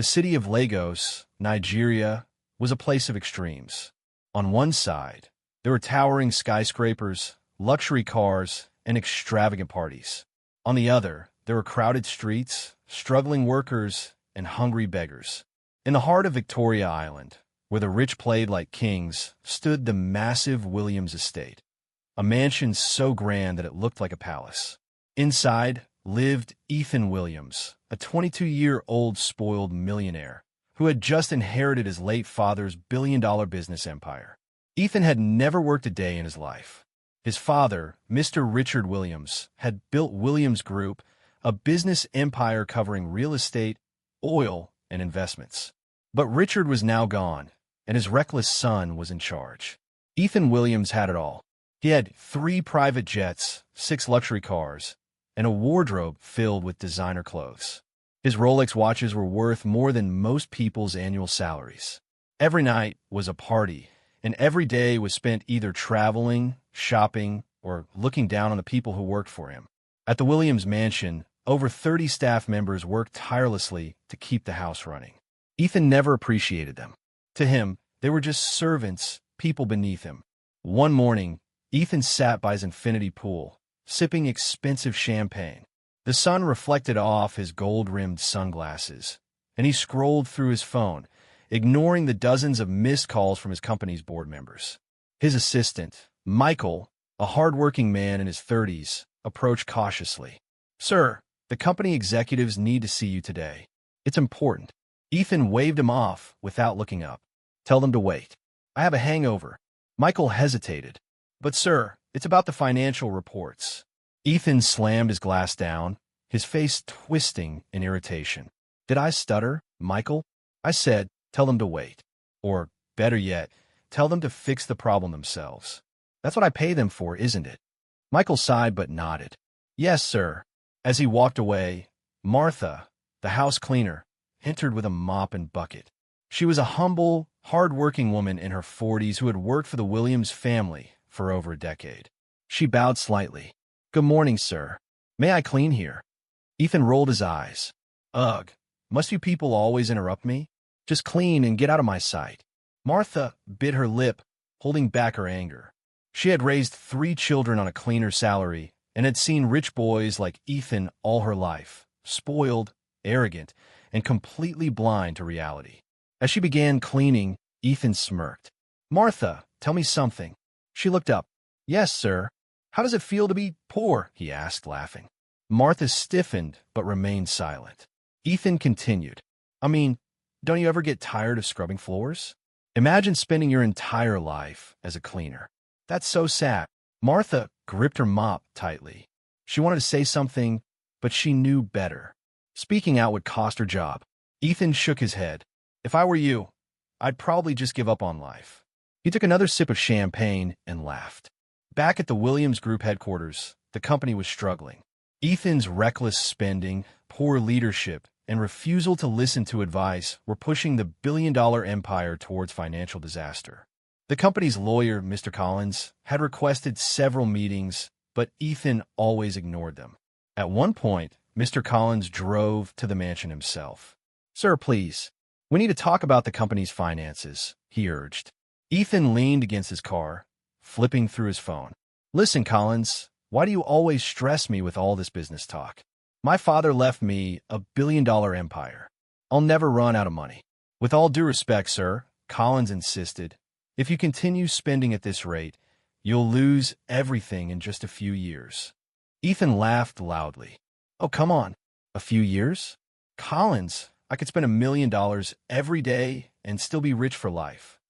The city of Lagos, Nigeria, was a place of extremes. On one side, there were towering skyscrapers, luxury cars, and extravagant parties. On the other, there were crowded streets, struggling workers, and hungry beggars. In the heart of Victoria Island, where the rich played like kings, stood the massive Williams estate, a mansion so grand that it looked like a palace. Inside lived Ethan Williams, a 22-year-old spoiled millionaire who had just inherited his late father's billion-dollar business empire. Ethan had never worked a day in his life. His father, Mr. Richard Williams, had built Williams Group, a business empire covering real estate, oil, and investments. But Richard was now gone, and his reckless son was in charge. Ethan Williams had it all. He had 3 private jets, 6 luxury cars, and a wardrobe filled with designer clothes. His Rolex watches were worth more than most people's annual salaries. Every night was a party, and every day was spent either traveling, shopping, or looking down on the people who worked for him. At the Williams mansion, over 30 staff members worked tirelessly to keep the house running. Ethan never appreciated them. To him, they were just servants, people beneath him. One morning, Ethan sat by his infinity pool, sipping expensive champagne. The sun reflected off his gold-rimmed sunglasses, and he scrolled through his phone, ignoring the dozens of missed calls from his company's board members. His assistant, Michael, a hard-working man in his 30s, approached cautiously. "Sir, the company executives need to see you today. It's important." Ethan waved him off without looking up. "Tell them to wait. I have a hangover." Michael hesitated. "But sir, it's about the financial reports." Ethan slammed his glass down, his face twisting in irritation. "Did I stutter, Michael? I said, tell them to wait. Or, better yet, tell them to fix the problem themselves. That's what I pay them for, isn't it?" Michael sighed but nodded. "Yes, sir." As he walked away, Martha, the house cleaner, entered with a mop and bucket. She was a humble, hard-working woman in her 40s who had worked for the Williams family for over a decade. She bowed slightly. "Good morning, sir. May I clean here?" Ethan rolled his eyes. "Ugh, must you people always interrupt me? Just clean and get out of my sight." Martha bit her lip, holding back her anger. She had raised 3 children on a cleaner's salary and had seen rich boys like Ethan all her life, spoiled, arrogant, and completely blind to reality. As she began cleaning, Ethan smirked. "Martha, tell me something." She looked up. "Yes, sir. How does it feel to be poor?" he asked, laughing. Martha stiffened but remained silent. Ethan continued. "I mean, don't you ever get tired of scrubbing floors? Imagine spending your entire life as a cleaner. That's so sad." Martha gripped her mop tightly. She wanted to say something, but she knew better. Speaking out would cost her job. Ethan shook his head. "If I were you, I'd probably just give up on life." He took another sip of champagne and laughed. Back at the Williams Group headquarters, the company was struggling. Ethan's reckless spending, poor leadership, and refusal to listen to advice were pushing the billion-dollar empire towards financial disaster. The company's lawyer, Mr. Collins, had requested several meetings, but Ethan always ignored them. At one point, Mr. Collins drove to the mansion himself. "Sir, please, we need to talk about the company's finances," he urged. Ethan leaned against his car, flipping through his phone. "Listen, Collins, why do you always stress me with all this business talk? My father left me a billion-dollar empire. I'll never run out of money." "With all due respect, sir," Collins insisted, "if you continue spending at this rate, you'll lose everything in just a few years." Ethan laughed loudly. "Oh, come on. A few years? Collins, I could spend $1 million every day and still be rich for life."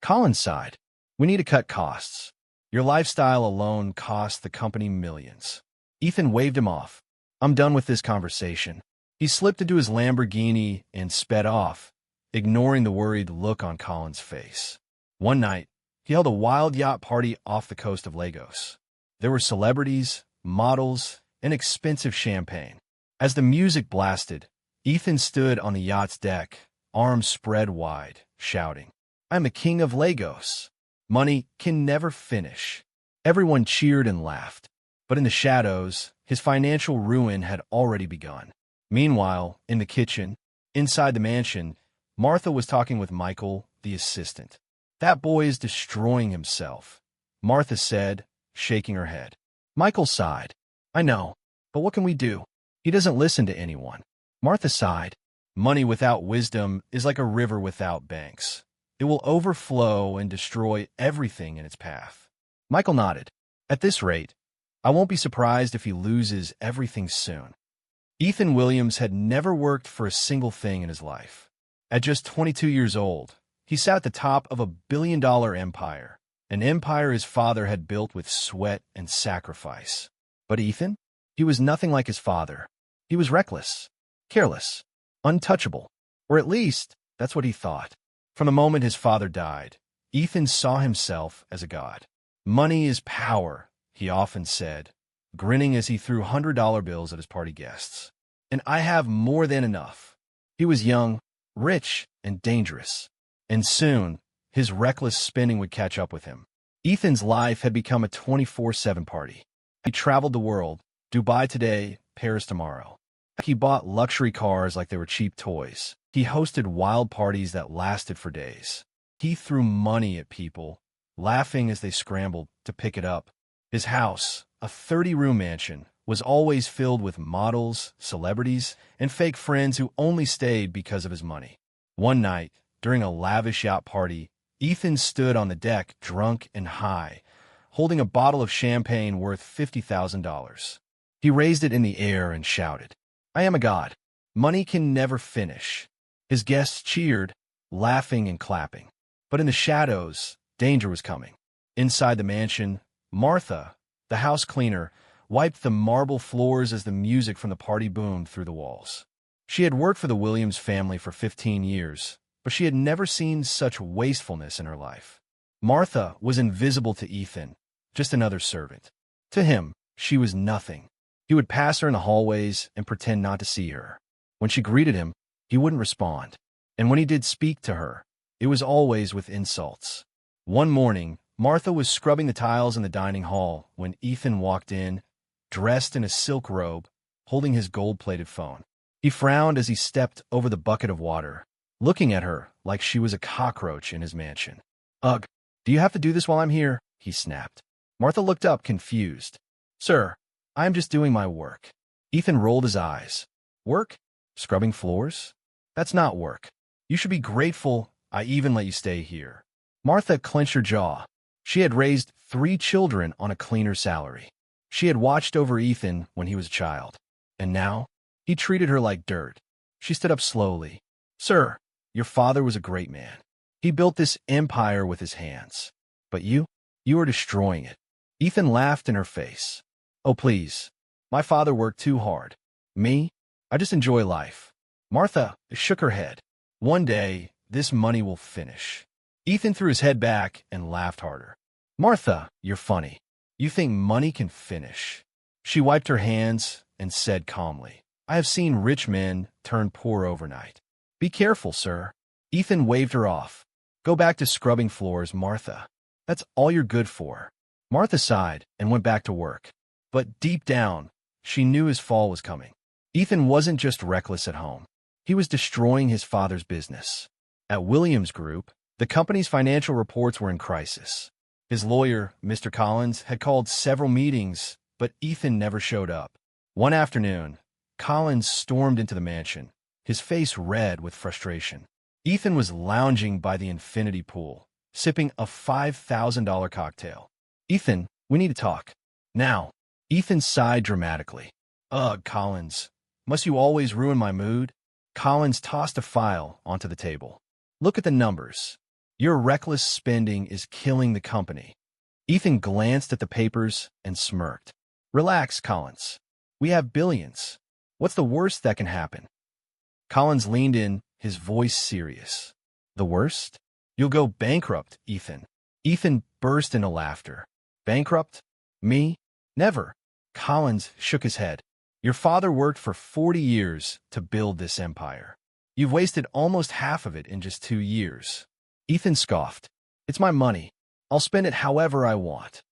Collins sighed. "We need to cut costs. Your lifestyle alone costs the company millions." Ethan waved him off. "I'm done with this conversation." He slipped into his Lamborghini and sped off, ignoring the worried look on Collins' face. One night, he held a wild yacht party off the coast of Lagos. There were celebrities, models, and expensive champagne. As the music blasted, Ethan stood on the yacht's deck, arms spread wide, shouting, "I'm the king of Lagos. Money can never finish." Everyone cheered and laughed, but in the shadows, his financial ruin had already begun. Meanwhile, in the kitchen, Inside the mansion, Martha was talking with Michael, the assistant. "That boy is destroying himself," Martha said, shaking her head. Michael sighed. "I know, but what can we do? He doesn't listen to anyone." Martha sighed. "Money without wisdom is like a river without banks. It will overflow and destroy everything in its path." Michael nodded. "At this rate, I won't be surprised if he loses everything soon." Ethan Williams had never worked for a single thing in his life. At just 22 years old, he sat at the top of a billion-dollar empire, an empire his father had built with sweat and sacrifice. But Ethan? He was nothing like his father. He was reckless, careless, untouchable, or at least that's what he thought. From the moment his father died, Ethan saw himself as a god. "Money is power," he often said, grinning as he threw $100 bills at his party guests. "And I have more than enough." He was young, rich, and dangerous. And soon, his reckless spending would catch up with him. Ethan's life had become a 24/7 party. He traveled the world, Dubai today, Paris tomorrow. He bought luxury cars like they were cheap toys. He hosted wild parties that lasted for days. He threw money at people, laughing as they scrambled to pick it up. His house, a 30-room mansion, was always filled with models, celebrities, and fake friends who only stayed because of his money. One night, during a lavish yacht party, Ethan stood on the deck, drunk and high, holding a bottle of champagne worth $50,000. He raised it in the air and shouted, "I am a god. Money can never finish." His guests cheered, laughing and clapping. But in the shadows, danger was coming. Inside the mansion, Martha, the house cleaner, wiped the marble floors as the music from the party boomed through the walls. She had worked for the Williams family for 15 years, but she had never seen such wastefulness in her life. Martha was invisible to Ethan, just another servant. To him, she was nothing. He would pass her in the hallways and pretend not to see her. When she greeted him, he wouldn't respond. And when he did speak to her, it was always with insults. One morning, Martha was scrubbing the tiles in the dining hall when Ethan walked in, dressed in a silk robe, holding his gold-plated phone. He frowned as he stepped over the bucket of water, looking at her like she was a cockroach in his mansion. "Ugh, do you have to do this while I'm here?" he snapped. Martha looked up, confused. "Sir, I am just doing my work." Ethan rolled his eyes. "Work? Scrubbing floors? That's not work. You should be grateful I even let you stay here." Martha clenched her jaw. She had raised 3 children on a cleaner's salary. She had watched over Ethan when he was a child. And now, he treated her like dirt. She stood up slowly. "Sir, your father was a great man. He built this empire with his hands. But you are destroying it." Ethan laughed in her face. "Oh, please. My father worked too hard. Me? I just enjoy life." Martha shook her head. "One day, this money will finish." Ethan threw his head back and laughed harder. "Martha, you're funny. You think money can finish." She wiped her hands and said calmly, "I have seen rich men turn poor overnight." "Be careful, sir." Ethan waved her off. "Go back to scrubbing floors, Martha. That's all you're good for." Martha sighed and went back to work. But deep down, she knew his fall was coming. Ethan wasn't just reckless at home. He was destroying his father's business. At Williams Group, the company's financial reports were in crisis. His lawyer, Mr. Collins, had called several meetings, but Ethan never showed up. One afternoon, Collins stormed into the mansion, his face red with frustration. Ethan was lounging by the infinity pool, sipping a $5,000 cocktail. "Ethan, we need to talk. Now." Ethan sighed dramatically. "Ugh, Collins. Must you always ruin my mood?" Collins tossed a file onto the table. "Look at the numbers. Your reckless spending is killing the company." Ethan glanced at the papers and smirked. "Relax, Collins. We have billions. What's the worst that can happen?" Collins leaned in, his voice serious. "The worst? You'll go bankrupt, Ethan." Ethan burst into laughter. "Bankrupt? Me? Never." Collins shook his head. "Your father worked for 40 years to build this empire. You've wasted almost half of it in just 2 years." Ethan scoffed. "It's my money. I'll spend it however I want."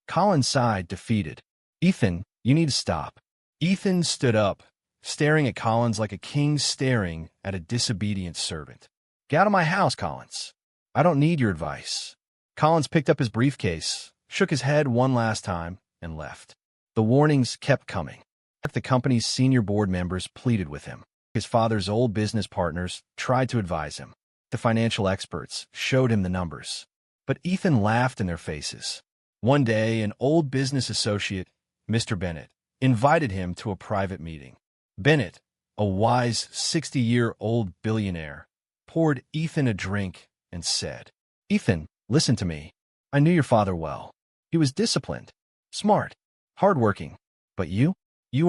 Collins sighed, defeated. "Ethan, you need to stop." Ethan stood up, staring at Collins like a king staring at a disobedient servant. "Get out of my house, Collins. I don't need your advice." Collins picked up his briefcase, shook his head one last time, and left. The warnings kept coming. The company's senior board members pleaded with him. His father's old business partners tried to advise him. The financial experts showed him the numbers. But Ethan laughed in their faces. One day, an old business associate, Mr. Bennett, invited him to a private meeting. Bennett, a wise 60-year-old billionaire, poured Ethan a drink and said, "Ethan, listen to me. I knew your father well. He was disciplined, smart, hardworking. But you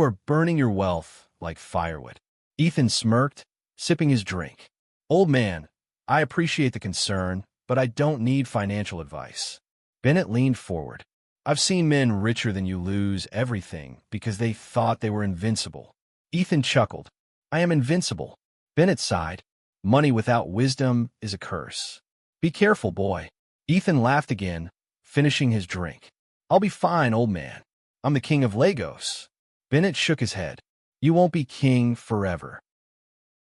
are burning your wealth like firewood." Ethan smirked, sipping his drink. "Old man, I appreciate the concern, but I don't need financial advice." Bennett leaned forward. "I've seen men richer than you lose everything because they thought they were invincible." Ethan chuckled. "I am invincible." Bennett sighed. "Money without wisdom is a curse. Be careful, boy." Ethan laughed again, finishing his drink. "I'll be fine, old man. I'm the king of Lagos." Bennett shook his head. "You won't be king forever."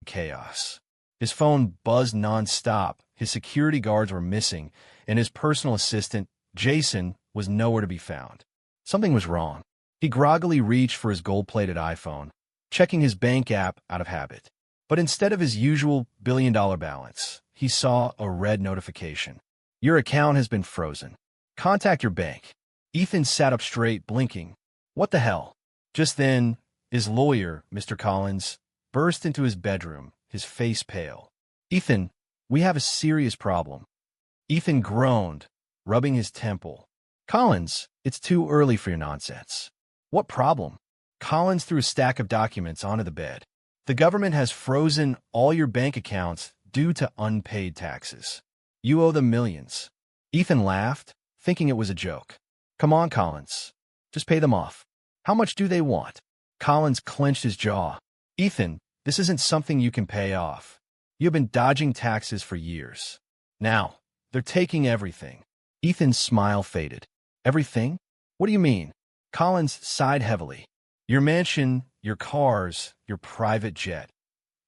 Chaos. His phone buzzed nonstop. His security guards were missing, and his personal assistant, Jason, was nowhere to be found. Something was wrong. He groggily reached for his gold-plated iPhone, checking his bank app out of habit. But instead of his usual billion-dollar balance, he saw a red notification. "Your account has been frozen. Contact your bank." Ethan sat up straight, blinking. What the hell? Just then, his lawyer, Mr. Collins, burst into his bedroom, his face pale. "Ethan, we have a serious problem." Ethan groaned, rubbing his temple. "Collins, it's too early for your nonsense." "What problem?" Collins threw a stack of documents onto the bed. "The government has frozen all your bank accounts due to unpaid taxes. You owe them millions." Ethan laughed, thinking it was a joke. "Come on, Collins. Just pay them off. How much do they want?" Collins clenched his jaw. "Ethan, this isn't something you can pay off. You've been dodging taxes for years. Now, they're taking everything." Ethan's smile faded. "Everything? What do you mean?" Collins sighed heavily. "Your mansion, your cars, your private jet.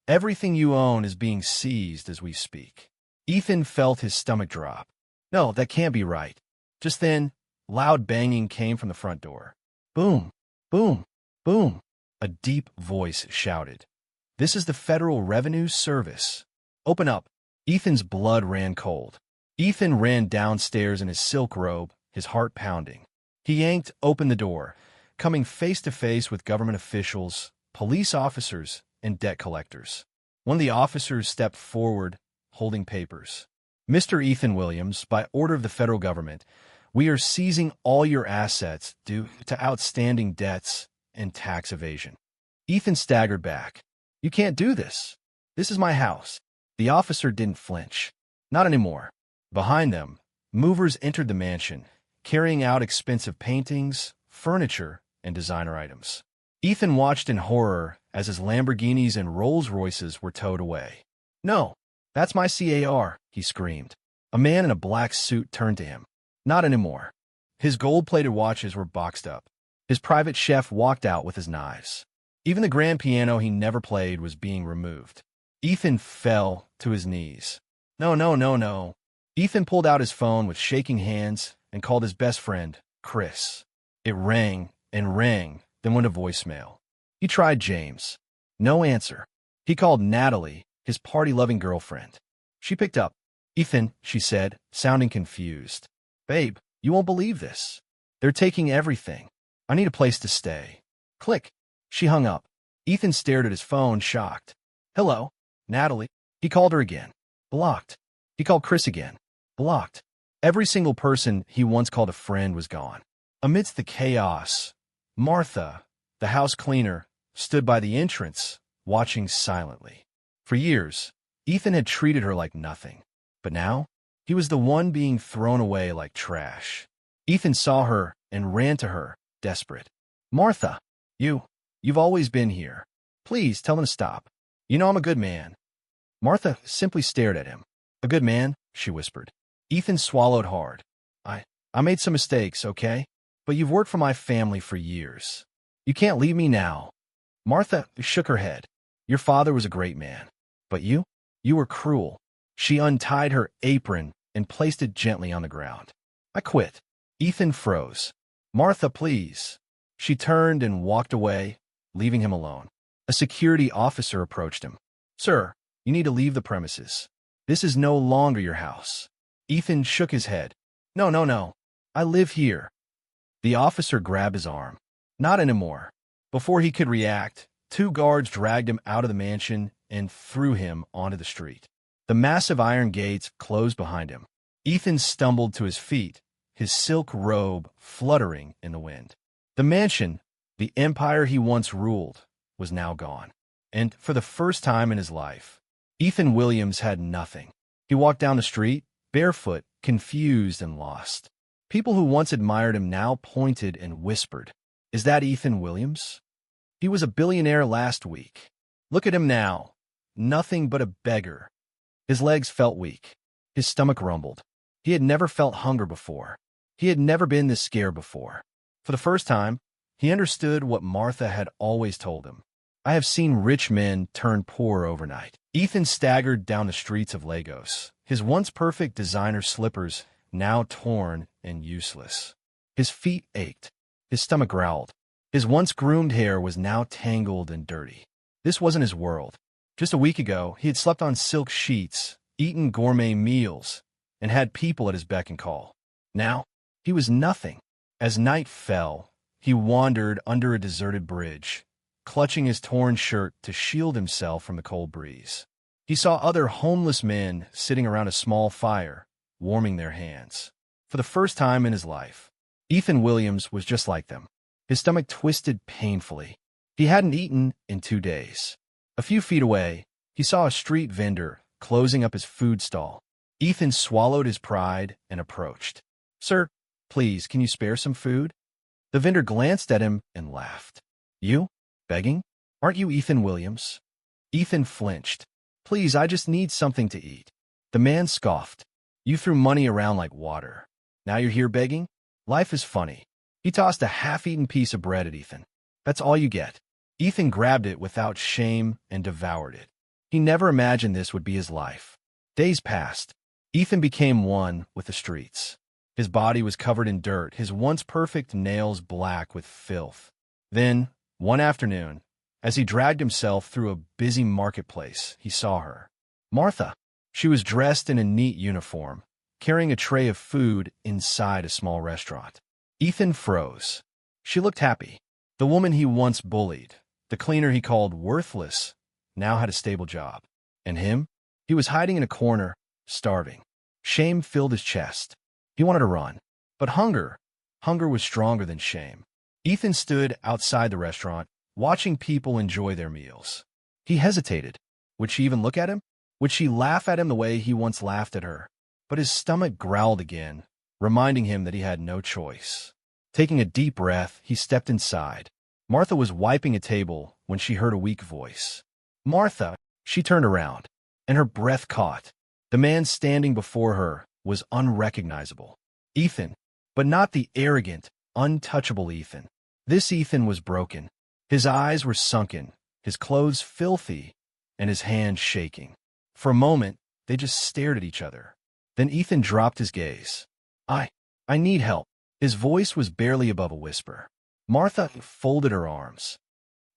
Everything you own is being seized as we speak." Ethan felt his stomach drop. "No, that can't be right." Just then, loud banging came from the front door. "Boom, boom, boom," a deep voice shouted. "This is the Federal Revenue Service. Open up." Ethan's blood ran cold. Ethan ran downstairs in his silk robe, his heart pounding. He yanked open the door, coming face to face with government officials, police officers, and debt collectors. One of the officers stepped forward, holding papers. "Mr. Ethan Williams, by order of the federal government, we are seizing all your assets due to outstanding debts and tax evasion." Ethan staggered back. "You can't do this. This is my house." The officer didn't flinch. Not anymore. Behind them, movers entered the mansion, carrying out expensive paintings, furniture, and designer items. Ethan watched in horror as his Lamborghinis and Rolls-Royces were towed away. "No, that's my car," he screamed. A man in a black suit turned to him. Not anymore. His gold-plated watches were boxed up. His private chef walked out with his knives. Even the grand piano he never played was being removed. Ethan fell to his knees. "No, no, no, no." Ethan pulled out his phone with shaking hands and called his best friend, Chris. It rang and rang, then went to voicemail. He tried James. No answer. He called Natalie, his party-loving girlfriend. She picked up. "Ethan," she said, sounding confused. "Babe, you won't believe this. They're taking everything. I need a place to stay." Click. She hung up. Ethan stared at his phone, shocked. "Hello, Natalie." He called her again. Blocked. He called Chris again. Blocked. Every single person he once called a friend was gone. Amidst the chaos, Martha, the house cleaner, stood by the entrance, watching silently. For years, Ethan had treated her like nothing. But now, he was the one being thrown away like trash. Ethan saw her and ran to her, desperate. "Martha, you've always been here. Please tell them to stop. You know I'm a good man." Martha simply stared at him. "A good man?" she whispered. Ethan swallowed hard. I made some mistakes, okay? But you've worked for my family for years. You can't leave me now." Martha shook her head. Your father was a great man. But you? You were cruel. She untied her apron and placed it gently on the ground. I quit. Ethan froze. Martha, please. She turned and walked away, leaving him alone. A security officer approached him. Sir, you need to leave the premises. This is no longer your house. Ethan shook his head. No, no, no. I live here. The officer grabbed his arm. Not anymore. Before he could react, two guards dragged him out of the mansion and threw him onto the street. The massive iron gates closed behind him. Ethan stumbled to his feet, his silk robe fluttering in the wind. The mansion, the empire he once ruled, was now gone. And for the first time in his life, Ethan Williams had nothing. He walked down the street, barefoot, confused and lost. People who once admired him now pointed and whispered, "Is that Ethan Williams? He was a billionaire last week. Look at him now. Nothing but a beggar." His legs felt weak. His stomach rumbled. He had never felt hunger before. He had never been this scared before. For the first time, he understood what Martha had always told him. I have seen rich men turn poor overnight. Ethan staggered down the streets of Lagos, his once perfect designer slippers now torn and useless. His feet ached. His stomach growled. His once groomed hair was now tangled and dirty. This wasn't his world. Just a week ago, he had slept on silk sheets, eaten gourmet meals, and had people at his beck and call. Now, he was nothing. As night fell, he wandered under a deserted bridge, clutching his torn shirt to shield himself from the cold breeze. He saw other homeless men sitting around a small fire, warming their hands. For the first time in his life, Ethan Williams was just like them. His stomach twisted painfully. He hadn't eaten in 2 days. A few feet away, he saw a street vendor closing up his food stall. Ethan swallowed his pride and approached. Sir, please, can you spare some food? The vendor glanced at him and laughed. You? Begging? Aren't you Ethan Williams? Ethan flinched. Please, I just need something to eat. The man scoffed. You threw money around like water. Now you're here begging? Life is funny. He tossed a half-eaten piece of bread at Ethan. That's all you get. Ethan grabbed it without shame and devoured it. He never imagined this would be his life. Days passed. Ethan became one with the streets. His body was covered in dirt, his once perfect nails black with filth. Then, one afternoon, as he dragged himself through a busy marketplace, he saw her. Martha. She was dressed in a neat uniform, carrying a tray of food inside a small restaurant. Ethan froze. She looked happy. The woman he once bullied, the cleaner he called worthless, now had a stable job. And him? He was hiding in a corner, starving. Shame filled his chest. He wanted to run. But hunger was stronger than shame. Ethan stood outside the restaurant, watching people enjoy their meals. He hesitated. Would she even look at him? Would she laugh at him the way he once laughed at her? But his stomach growled again, reminding him that he had no choice. Taking a deep breath, he stepped inside. Martha was wiping a table when she heard a weak voice. Martha! She turned around, and her breath caught. The man standing before her was unrecognizable. Ethan, but not the arrogant, untouchable Ethan. This Ethan was broken. His eyes were sunken, his clothes filthy, and his hands shaking. For a moment, they just stared at each other. Then Ethan dropped his gaze. I need help. His voice was barely above a whisper. Martha folded her arms.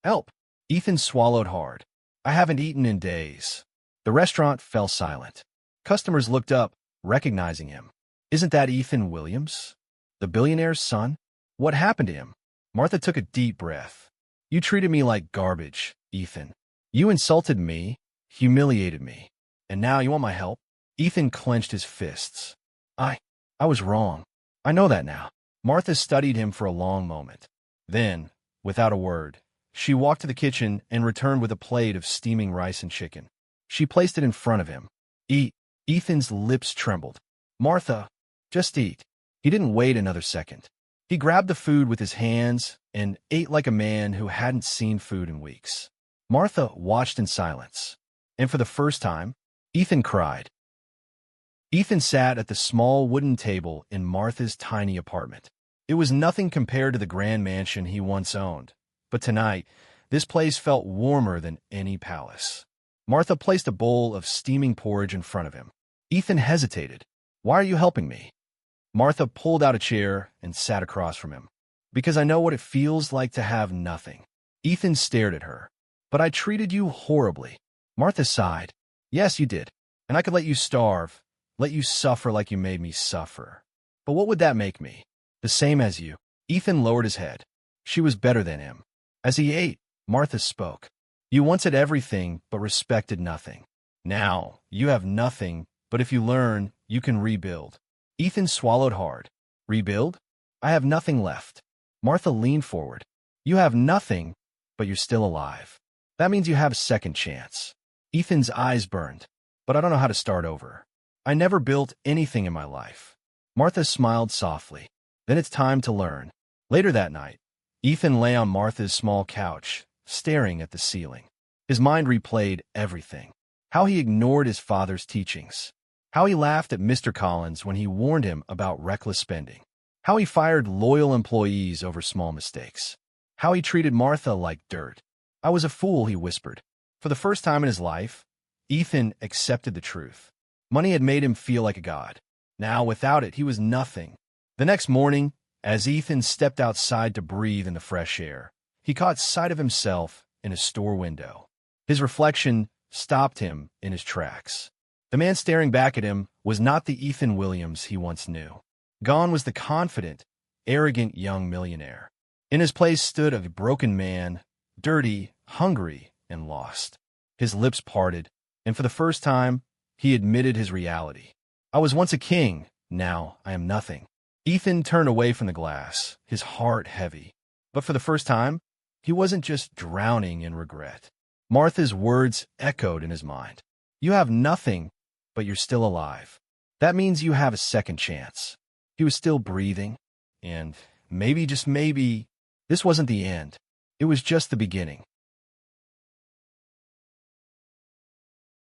Help! Ethan swallowed hard. I haven't eaten in days. The restaurant fell silent. Customers looked up, recognizing him. Isn't that Ethan Williams? The billionaire's son? What happened to him? Martha took a deep breath. You treated me like garbage, Ethan. You insulted me, humiliated me. And now you want my help? Ethan clenched his fists. I was wrong. I know that now. Martha studied him for a long moment. Then, without a word, she walked to the kitchen and returned with a plate of steaming rice and chicken. She placed it in front of him. Eat. Ethan's lips trembled. Martha, just eat. He didn't wait another second. He grabbed the food with his hands and ate like a man who hadn't seen food in weeks. Martha watched in silence. And for the first time, Ethan cried. Ethan sat at the small wooden table in Martha's tiny apartment. It was nothing compared to the grand mansion he once owned. But tonight, This place felt warmer than any palace. Martha placed a bowl of steaming porridge in front of him. Ethan hesitated. "Why are you helping me?" Martha pulled out a chair and sat across from him. "Because I know what it feels like to have nothing." Ethan stared at her. "But I treated you horribly." Martha sighed. "Yes, you did. And I could let you starve, let you suffer like you made me suffer. But what would that make me? The same as you." Ethan lowered his head. She was better than him. As he ate, Martha spoke. "You once had everything, but respected nothing. Now, you have nothing, but if you learn, you can rebuild." Ethan swallowed hard. "Rebuild? I have nothing left." Martha leaned forward. "You have nothing, but you're still alive. That means you have a second chance." Ethan's eyes burned. "But I don't know how to start over. I never built anything in my life." Martha smiled softly. "Then it's time to learn." Later that night, Ethan lay on Martha's small couch, staring at the ceiling. His mind replayed everything. How he ignored his father's teachings. How he laughed at Mr. Collins when he warned him about reckless spending. How he fired loyal employees over small mistakes. How he treated Martha like dirt. "I was a fool," he whispered. For the first time in his life, Ethan accepted the truth. Money had made him feel like a god. Now, without it, he was nothing. The next morning, as Ethan stepped outside to breathe in the fresh air, he caught sight of himself in a store window. His reflection stopped him in his tracks. The man staring back at him was not the Ethan Williams he once knew. Gone was the confident, arrogant young millionaire. In his place stood a broken man, dirty, hungry, and lost. His lips parted, and for the first time, he admitted his reality. "I was once a king, now I am nothing." Ethan turned away from the glass, his heart heavy. But for the first time, he wasn't just drowning in regret. Martha's words echoed in his mind. "You have nothing, but you're still alive. That means you have a second chance." He was still breathing, and maybe, just maybe, this wasn't the end. It was just the beginning.